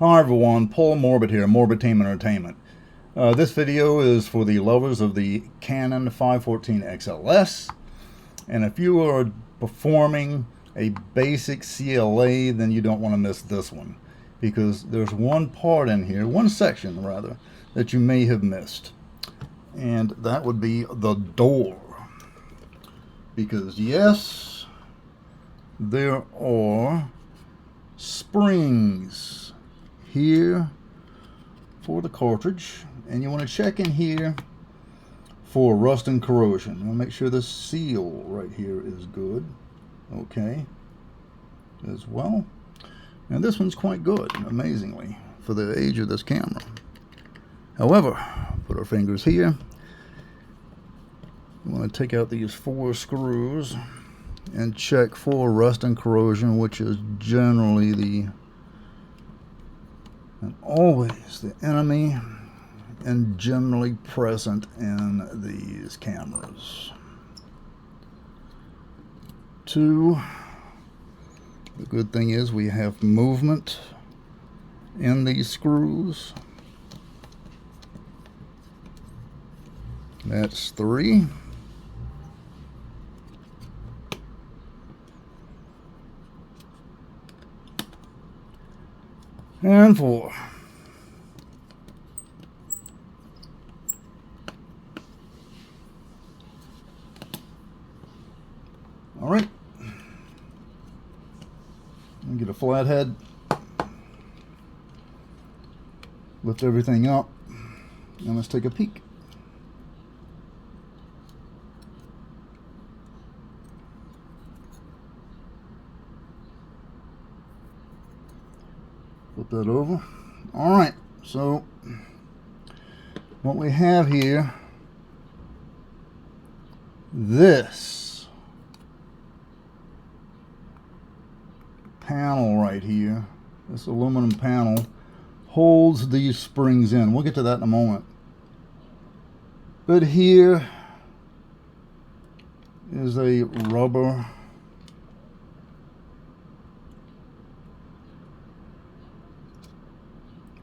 Hi everyone, Paul Morbid here, Morbid Team Entertainment. This video is for the lovers of the Canon 514 XLS, and if you are performing a basic CLA, then you don't want to miss this one, because there's one part in here, one section rather, that you may have missed, and that would be the door. Because yes, there are springs here for the cartridge, and you want to check in here for rust and corrosion. You'll make sure the seal right here is good, okay, as well. And this one's quite good, amazingly, for the age of this camera. However, put our fingers here. We want to take out these 4 screws and check for rust and corrosion, which is generally the and always the enemy and generally present in these cameras. 2, the good thing is we have movement in these screws. That's 3. And 4. All right. Get a flathead. Lift everything up, and let's take a peek. Flip that over. All right, so what we have here, this panel right here, this aluminum panel, holds these springs in. We'll get to that in a moment. But here is a rubber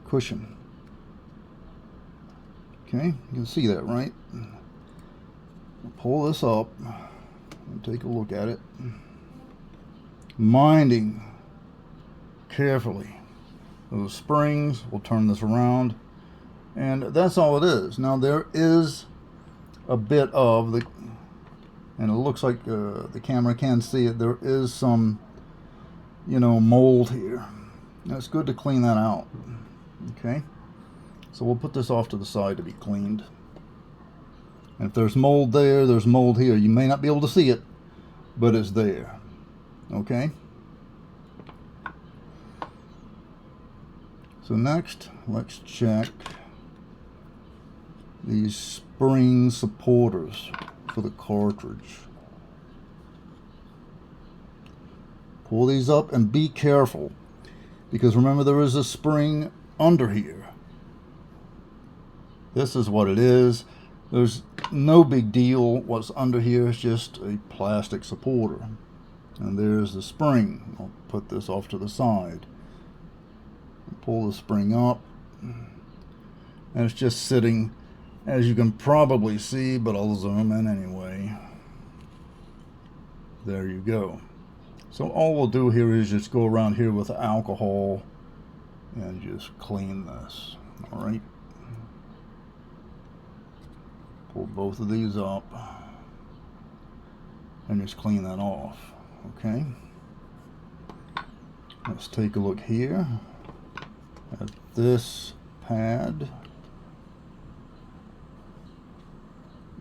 cushion. Okay, you can see that, right? Pull this up and take a look at it, minding carefully those springs. We'll turn this around, and that's all it is. Now there is a bit of the, and it looks like the camera can see it, there is some, mold here. Now it's good to clean that out. Okay, so we'll put this off to the side to be cleaned. And if there's mold there, there's mold here. You may not be able to see it, but it's there. Okay, so next let's check these spring supporters for the cartridge. Pull these up and be careful, because remember, there is a spring under here. This is what it is. There's no big deal what's under here. It's just a plastic supporter, and there's the spring. I'll put this off to the side, pull the spring up, and it's just sitting, as you can probably see, but I'll zoom in anyway. There you go. So all we'll do here is just go around here with alcohol and just clean this. All right, pull both of these up and just clean that off. Okay, let's take a look here at this pad.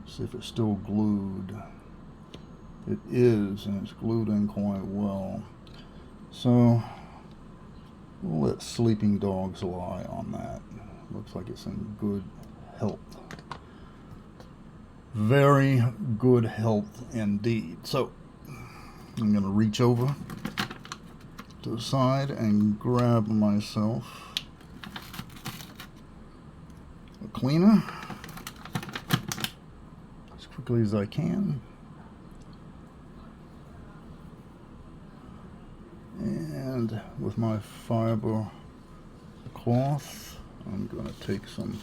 See if it's still glued. It is, and it's glued in quite well. So we'll let sleeping dogs lie on that. Looks like it's in good health. Very good health indeed. So I'm going to reach over to the side and grab myself a cleaner as quickly as I can. And with my fiber cloth. I'm going to take some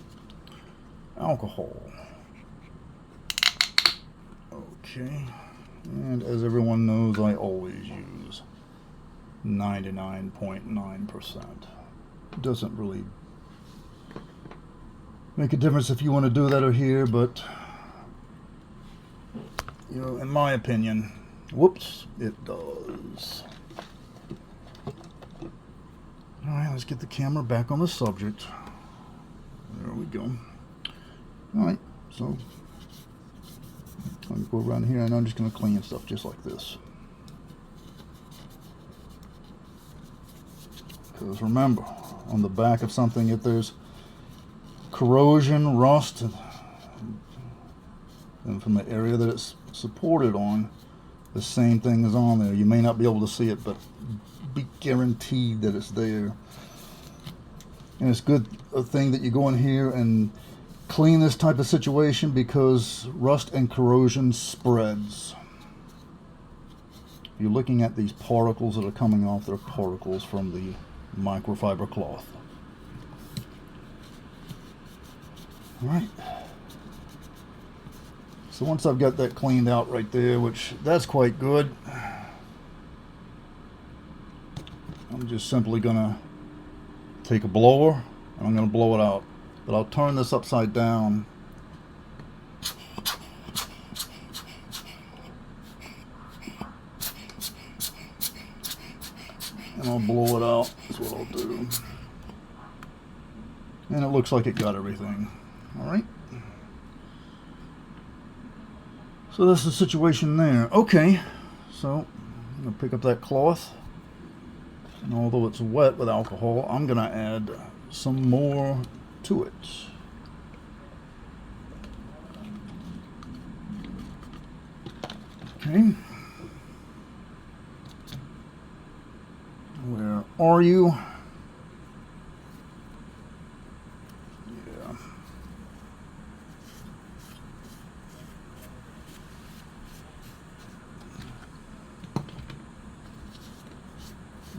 alcohol. Okay, and as everyone knows, I always use 99.9%. Doesn't really make a difference if you want to do that or here, but you know, in my opinion, whoops, it does. All right, let's get the camera back on the subject. There we go. All right, so I'm going to go around here and I'm just going to clean stuff just like this. Because remember, on the back of something, if there's corrosion, rust, and from the area that it's supported on, the same thing is on there. You may not be able to see it, but be guaranteed that it's there. And it's good a thing that you go in here and clean this type of situation, because rust and corrosion spreads. You're looking at these particles that are coming off. They're particles from the microfiber cloth. All right. So once I've got that cleaned out right there, which that's quite good, I'm just simply gonna take a blower and I'm gonna blow it out. But I'll turn this upside down. And I'll blow it out. That's what I'll do. And it looks like it got everything. Alright. So that's the situation there. Okay. So I'm going to pick up that cloth. And although it's wet with alcohol, I'm going to add some more to it. Okay. Where are you? Yeah.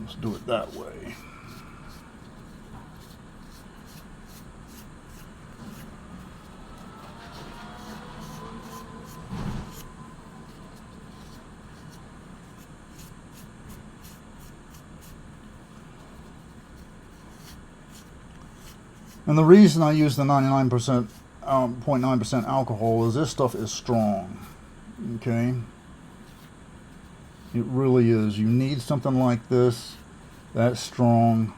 Let's do it that way. And the reason I use the 99% 0.9% alcohol is this stuff is strong. Okay, it really is. You need something like this that's strong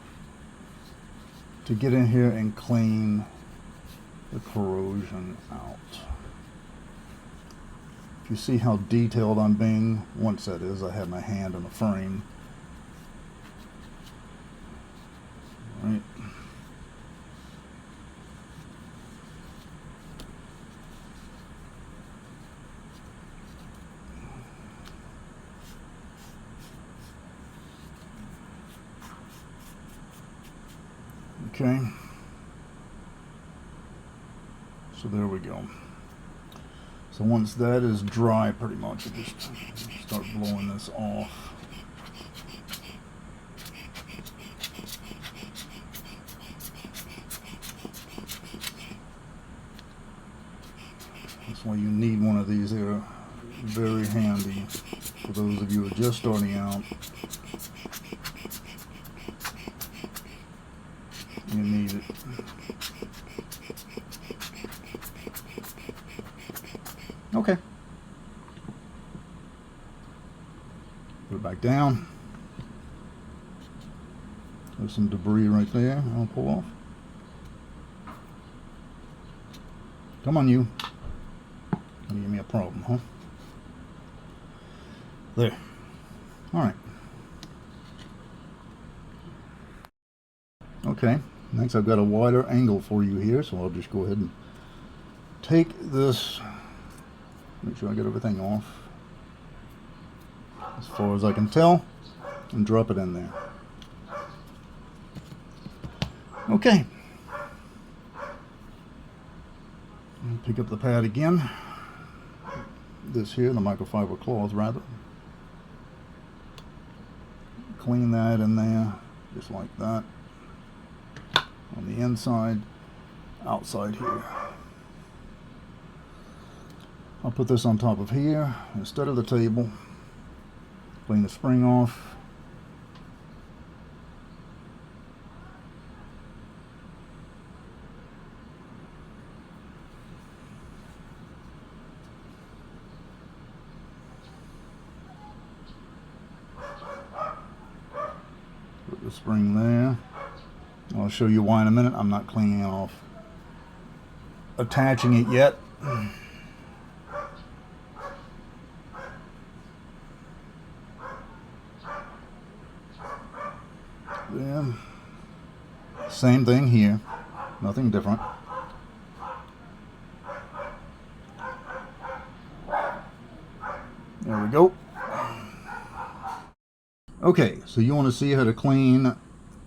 to get in here and clean the corrosion out. If you see how detailed I'm being, once that is, I have my hand in the frame. Right. Okay, so there we go. So once that is dry, pretty much, you just start blowing this off. That's why you need one of these. They're very handy for those of you who are just starting out. You need it. Okay. Put it back down. There's some debris right there. I'll pull off. Come on, you. Gonna give me a problem, huh? There. All right. Okay. Next, I've got a wider angle for you here, so I'll just go ahead and take this, make sure I get everything off as far as I can tell, and drop it in there. Okay. Pick up the pad again. This here, the microfiber cloth rather. Clean that in there, just like that. on the inside, outside here. I'll put this on top of here instead of the table. Clean the spring off. Put the spring there. I'll show you why in a minute. I'm not cleaning it off, attaching it yet. Then, same thing here, nothing different. There we go. Okay, so you want to see how to clean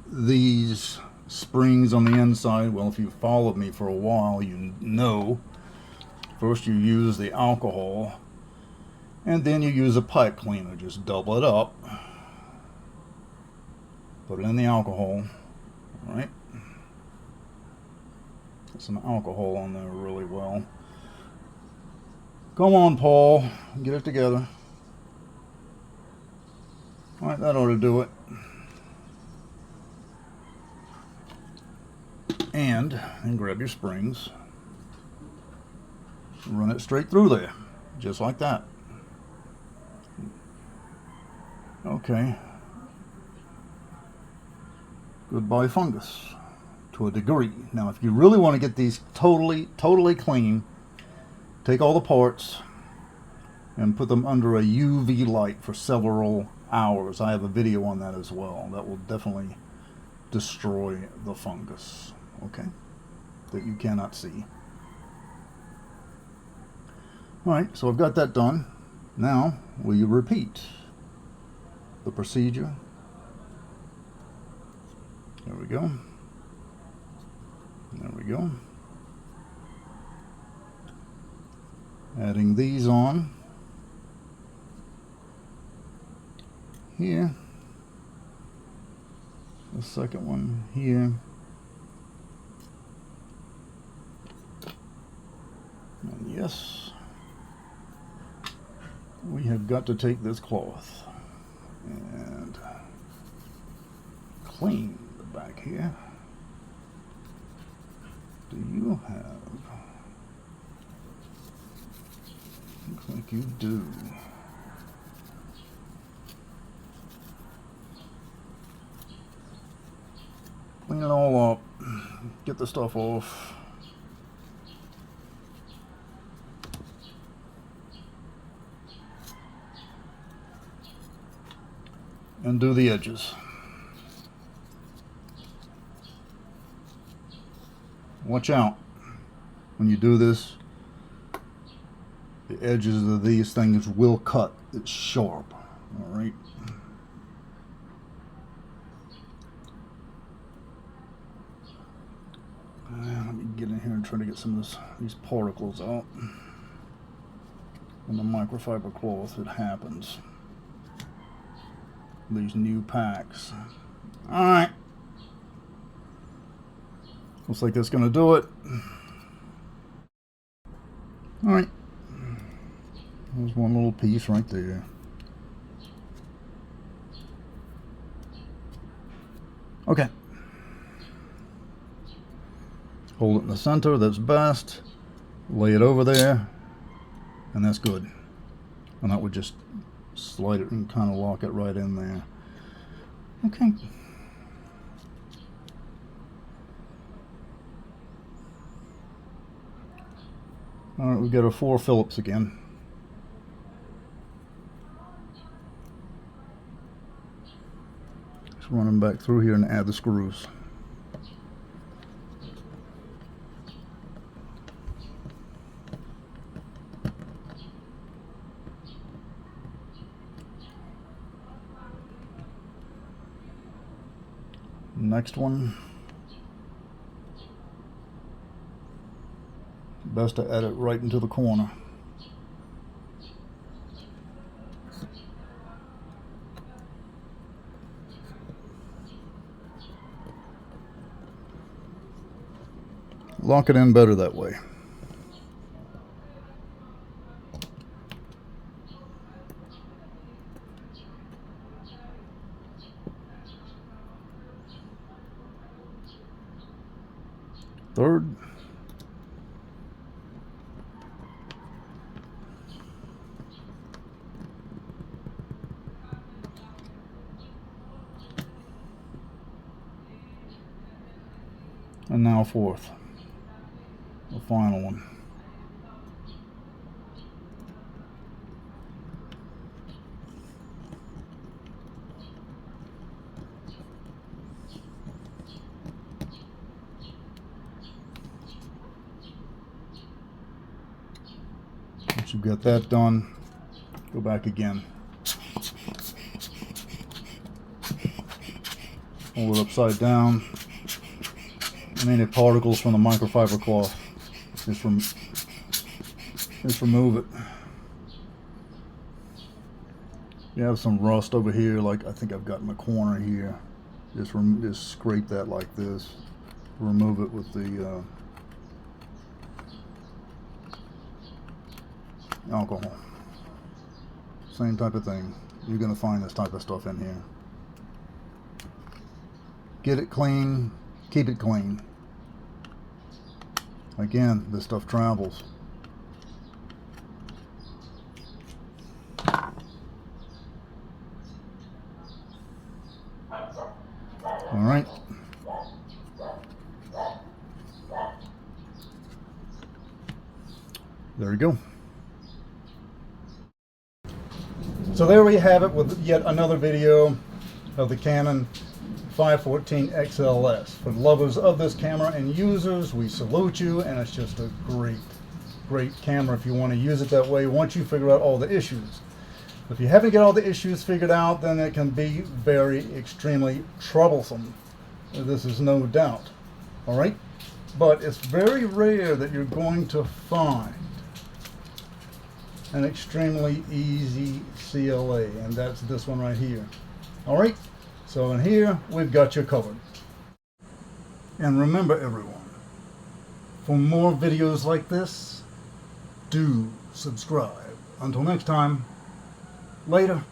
these springs on the inside. Well, if you've followed me for a while, you know. First you use the alcohol, and then you use a pipe cleaner. Just double it up. Put it in the alcohol. Alright. Get some alcohol on there really well. Come on, Paul. Get it together. Alright, that ought to do it. And grab your springs. Run it straight through there. Just like that. Okay. Goodbye fungus. To a degree. Now if you really want to get these totally clean, take all the parts and put them under a UV light for several hours. I have a video on that as well. That will definitely destroy the fungus. Okay? That you cannot see. Alright, so I've got that done. Now, will you repeat the procedure? There we go. There we go. Adding these on. Here. The second one here. And yes, we have got to take this cloth and clean the back here. Do you have? Looks like you do. Clean it all up. Get the stuff off. And do the edges. Watch out when you do this. The edges of these things will cut. It's sharp. All right. Let me get in here and try to get some of these particles out. On the microfiber cloth, it happens. These new packs. Alright. Looks like that's going to do it. Alright. There's one little piece right there. Okay. Hold it in the center, that's best. Lay it over there, and that's good. And that would just slide it and kind of lock it right in there. Okay. Alright, we've got our 4 Phillips again. Just run them back through here and add the screws. Next one. Best to add it right into the corner. lock it in better that way. Third. And now fourth, the final one. Once you've got that done, go back again. Hold it upside down. Any particles from the microfiber cloth, just remove it. You have some rust over here, like I think I've got in the corner here. Just scrape that like this. Remove it with the alcohol. Same type of thing. You're going to find this type of stuff in here. Get it clean. Keep it clean. Again, this stuff travels. All right. There you go. So there we have it with yet another video of the Canon 514 XLS. For lovers of this camera and users, we salute you, and it's just a great camera if you want to use it that way once you figure out all the issues. If you haven't got all the issues figured out, then it can be extremely troublesome. This is no doubt. All right? But it's very rare that you're going to find an extremely easy CLA, and that's this one right here. All right? So in here, we've got you covered. And remember everyone, for more videos like this, do subscribe. Until next time, later.